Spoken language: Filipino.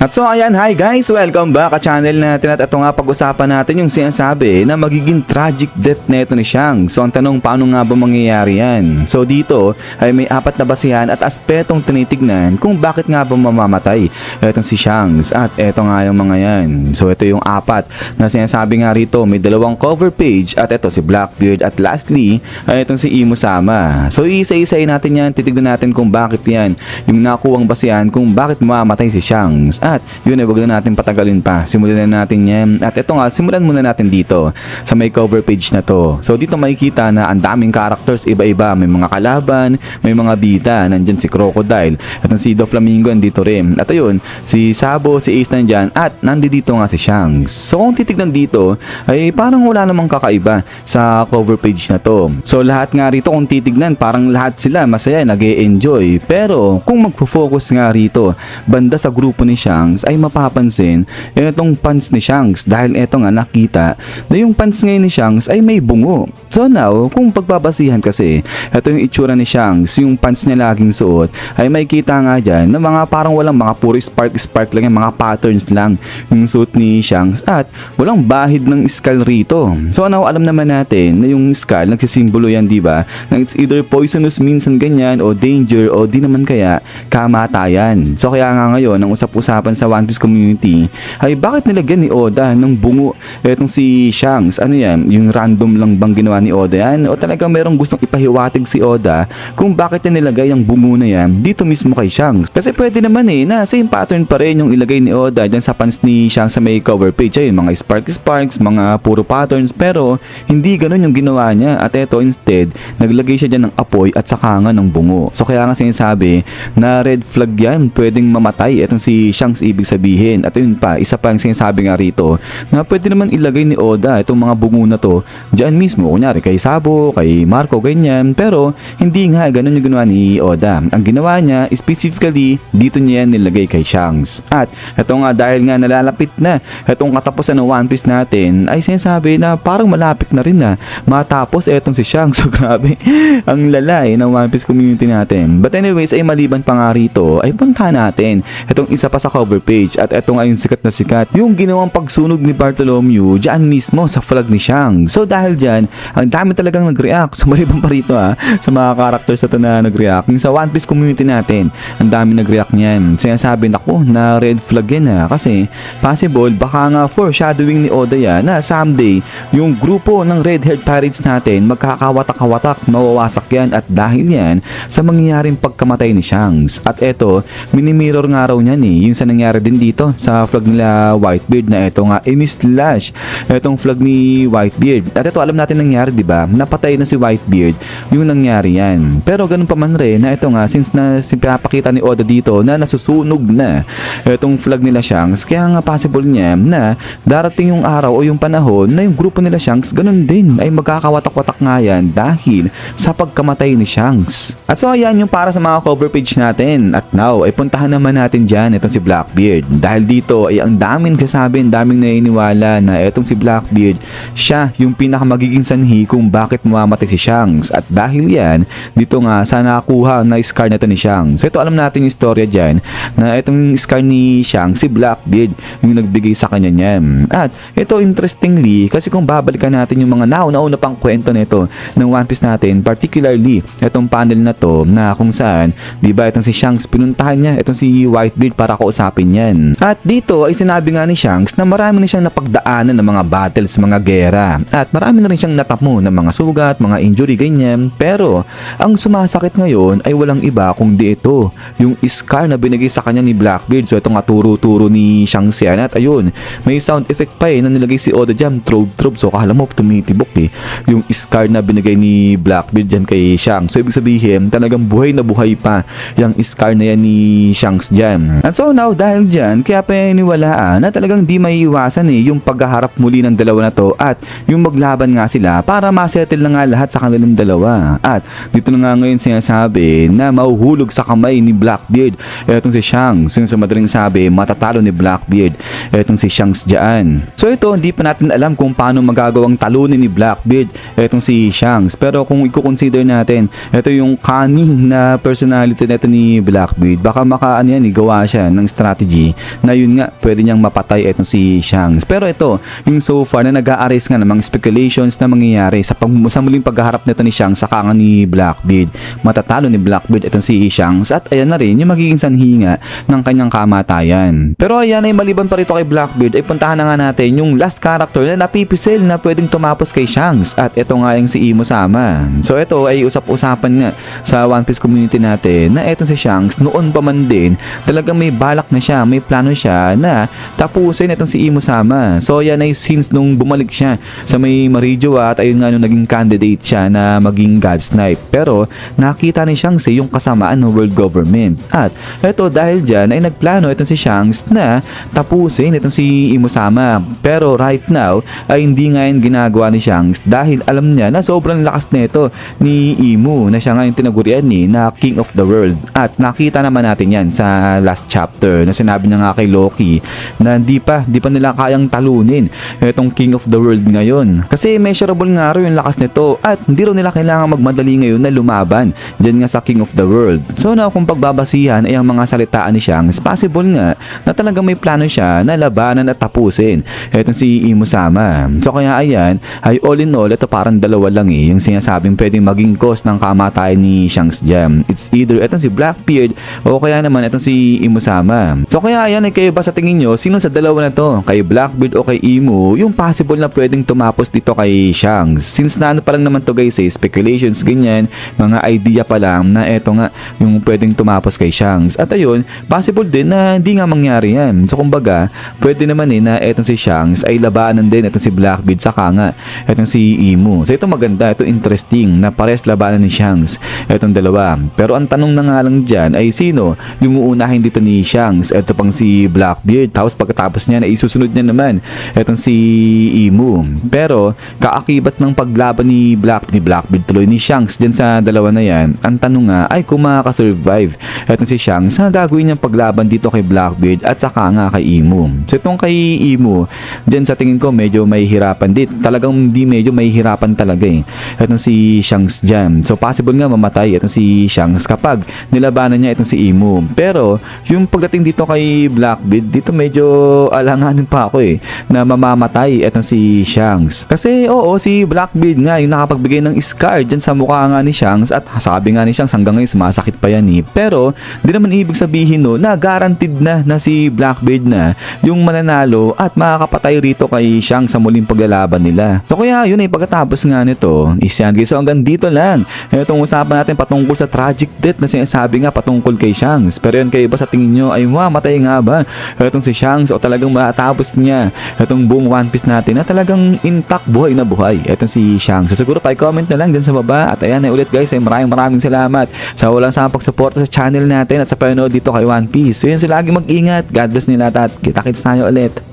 At so ayan, hi guys! Welcome back sa channel natin at ito nga pag-usapan natin yung sinasabi na magiging tragic death neto ni Shanks. So ang tanong, paano nga ba mangyayari yan? So dito ay may apat na basihan at aspetong tinitignan kung bakit nga ba mamamatay etong si Shanks. At eto nga yung mga yan. So ito yung apat na sinasabi nga rito, may dalawang cover page at ito si Blackbeard at lastly ay itong si Imo Sama. So isa-isayin natin yan, titignan natin kung bakit yan yung nakuwang basihan kung bakit mamamatay si Shanks. At yun ay wag na natin patagalin pa. Simulan na natin yan. At ito nga, simulan muna natin dito sa may cover page na to. So dito makikita na ang daming characters, iba-iba. May mga kalaban, may mga bida. Nandyan si Crocodile. At ang si Doflamingo andito rin. At ayun, si Sabo, si Ace nandyan. At nandito nga si Shanks. So kung titignan dito, ay parang wala namang kakaiba sa cover page na to. So lahat nga rito kung titignan, parang lahat sila masaya, nag-e-enjoy. Pero kung magpo-focus nga rito, banda sa grupo ni Shanks, ay mapapansin itong pants ni Shanks dahil eto nga nakita na yung pants ngayon ni Shanks ay may bungo. So now, kung pagbabasihan kasi, ito yung itsura ni Shanks, yung pants niya laging suot, ay makikita nga dyan na mga parang walang mga puro spark lang, yung mga patterns lang yung suit ni Shanks at walang bahid ng skull rito. So now, alam naman natin na yung skull, nagsisimbolo yan, diba? Na it's either poisonous minsan ganyan o danger o di naman kaya kamatayan. So kaya nga ngayon, ang usap-usapan sa One Piece community ay bakit nilagyan ni Oda ng bungo etong si Shanks? Ano yan? Yung random lang bang ginawa ni Oda yan? O talagang merong gustong ipahiwatig si Oda kung bakit niya nilagay ang bungo na yan dito mismo kay Shanks? Kasi pwede naman na same pattern pa rin yung ilagay ni Oda dyan sa pants ni Shanks sa may cover page. Ayun, mga sparks, mga puro patterns, pero hindi ganun yung ginawa niya. At eto instead, naglagay siya dyan ng apoy at saka nga ng bungo. So kaya nga sinasabi na red flag yan, pwedeng mamatay etong si Shanks ibig sabihin. At yun pa, isa pa yung sinasabi nga rito na pwede naman ilagay ni Oda itong mga bungo na to dyan mismo, kunyari kay Sabo, kay Marco, ganyan. Pero hindi nga ganun yung ginawa ni Oda. Ang ginawa niya specifically dito niya yan nilagay kay Shanks. At ito nga, dahil nga nalalapit na itong katapusan ng One Piece natin, ay sinasabi na parang malapit na rin na matapos etong si Shanks. So grabe, ang lalay ng One Piece community natin. But anyways, ay maliban pa nga rito, ay punta natin itong isa pa sa cover page. At ito nga yung sikat na sikat, yung ginawang pagsunog ni Bartholomew dyan mismo sa flag ni Shanks. So dahil dyan, ang dami talagang nag-react. So maliban pa rito sa mga characters na ito na nag-react. Yung sa One Piece community natin, ang dami nag-react niyan. Sinasabi na red flag yan kasi possible baka nga foreshadowing ni Oda yan na someday yung grupo ng red-haired pirates natin magkakawatak-watak, mawawasak yan at dahil yan sa mangyayaring pagkamatay ni Shanks. At eto, mini-mirror nga raw niyan yung sa nangyari din dito sa flag nila Whitebeard na ito nga ini-slash itong flag ni Whitebeard. At ito alam natin nangyari, diba? Napatay na si Whitebeard yung nangyari yan. Pero ganun pa man rin na ito nga, since na pinapakita ni Oda dito na nasusunog na itong flag nila Shanks, kaya nga possible niya na darating yung araw o yung panahon na yung grupo nila Shanks ganun din ay magkakawatak-watak nga yan dahil sa pagkamatay ni Shanks. At so ayan yung para sa mga cover page natin. At now ay puntahan naman natin dyan itong si Blackbeard. Dahil dito ay ang daming kasabi, ang daming naniniwala na itong si Blackbeard, siya yung pinakamagiging sanhi kung bakit mamamatay si Shanks. At dahil yan, dito nga sa nakuha na scar na ito ni Shanks. So ito alam natin yung istorya dyan na itong scar ni Shanks, si Blackbeard yung nagbigay sa kanya niyan. At ito interestingly, kasi kung babalikan natin yung mga nauna pang kwento nito ng One Piece natin, particularly itong panel na to na kung saan, diba itong si Shanks, pinuntahan niya itong si Whitebeard para kausapin yan. At dito ay sinabi nga ni Shanks na marami na siyang napagdaanan ng mga battles, mga gera. At marami na rin siyang natamo ng mga sugat, mga injury, ganyan. Pero ang sumasakit ngayon ay walang iba kundi ito, yung scar na binigay sa kanya ni Blackbeard. So ito nga turo-turo ni Shanks yan. At ayun, may sound effect pa na nilagay si Oda dyan, trobe. So kala mo tumitibok yung scar na binigay ni Blackbeard dyan kay Shanks. So ibig sabihin, talagang buhay na buhay pa yung scar na yan ni Shanks dyan. And so now, dahil dyan, kaya paniniwalaan na talagang di may iwasan yung paghaharap muli ng dalawa na to at yung maglaban nga sila para masettle na nga lahat sa kanilang dalawa. At dito na nga ngayon sinasabi na mahuhulog sa kamay ni Blackbeard etong si Shanks. Yung sa madaling sabi, matatalo ni Blackbeard etong si Shanks dyan. So ito, hindi pa natin alam kung paano magagawang talunin ni Blackbeard etong si Shanks. Pero kung i-consider natin, ito yung cunning na personality nito ni Blackbeard, baka gawa siya ng strategy na yun nga, pwede niyang mapatay itong si Shanks. Pero ito, yung so far na nag-a-arise nga ng mga speculations na mangyayari sa muling paghaharap nito ni Shanks sa kanga ni Blackbeard. Matatalo ni Blackbeard itong si Shanks at ayan na rin yung magiging sanhi nga ng kanyang kamatayan. Pero ayan ay maliban pa rito kay Blackbeard ay puntahan na nga natin yung last character na napipisil na pwedeng tumapos kay Shanks at ito nga yung si Imo Sama. So ito ay usap-usapan nga sa One Piece community natin na itong si Shanks noon pa man din talagang may balak na siya, may plano siya na tapusin itong si Imo Sama. So yan ay since nung bumalik siya sa may Marijoa at ayun nga nung naging candidate siya na maging God Snipe. Pero nakita ni Shanks yung kasamaan ng world government. At ito dahil dyan ay nagplano itong si Shanks na tapusin itong si Imo Sama. Pero right now ay hindi nga yan ginagawa ni Shanks dahil alam niya na sobrang lakas nito ni Imo na siya nga yung tinagurian ni na King of the World. At nakita naman natin yan sa last chapter na sinabi niya nga kay Loki na di pa nila kayang talunin itong King of the World ngayon. Kasi measurable nga rin yung lakas nito at hindi rin nila kailangan magmadali ngayon na lumaban dyan nga sa King of the World. So na kung pagbabasihan ay ang mga salitaan ni Shanks, possible nga na talagang may plano siya na labanan at tapusin itong si Imo Sama. So kaya ayan, ay all in all, ito parang dalawa lang yung sinasabing pwedeng maging cause ng kamatayan ni Shanks dyan. It's either itong si Blackbeard o kaya naman itong si Imo Sama. So kaya ayan, ay kayo ba sa tingin nyo, sino sa dalawa na to, kay Blackbeard o kay Imo, yung possible na pwedeng tumapos dito kay Shanks? Since na pa lang naman to guys, speculations ganyan, mga idea pa lang na eto nga yung pwedeng tumapos kay Shanks. At ayun, possible din na hindi nga mangyari yan. So kumbaga, pwede naman na etong si Shanks ay labanan din etong si Blackbeard saka nga etong si Imo. So ito maganda, ito interesting na pares labanan ni Shanks etong dalawa. Pero ang tanong na nga lang dyan ay sino yung uunahin dito ni Shanks? Ito pang si Blackbeard, tapos pagkatapos niya na isusunod niya naman etong si Imo. Pero kaakibat ng paglaban ni Blackbeard tuloy ni Shanks dyan sa dalawa na yan, ang tanong nga ay kung makakasurvive etong si Shanks sa gagawin niyang paglaban dito kay Blackbeard at saka nga kay Imo. So itong kay Imo, dyan sa tingin ko medyo may hirapan din. Talagang hindi medyo may hirapan talaga etong si Shanks dyan. So possible nga mamatay etong si Shanks kapag nilabanan niya etong si Imo. Pero yung pagdating dito kay Blackbeard, dito medyo alanganin pa ako na mamamatay etong si Shanks. Kasi oo, si Blackbeard nga yung nakapagbigay ng scar dyan sa mukha nga ni Shanks at sabi nga ni Shanks hanggang ngayon sumasakit pa yan Pero di naman ibig sabihin na guaranteed na si Blackbeard na yung mananalo at makakapatay rito kay Shanks sa muling paglalaban nila. So kaya yun pagkatapos nga nito is yan guys. So hanggang dito lang itong usapan natin patungkol sa tragic death na sinasabi nga patungkol kay Shanks. Pero yun, kayo ba sa tingin nyo ay mamatay nga ba itong si Shanks o talagang matapos niya itong buong One Piece natin na talagang intact, buhay na buhay itong si Shanks? So siguro pa-comment na lang dyan sa baba. At ayan ulit guys, maraming salamat sa walang samang pagsuporta sa channel natin at sa panonood dito kay One Piece. So yun, lagi mag-ingat. God bless nila at kita-kits tayo ulit.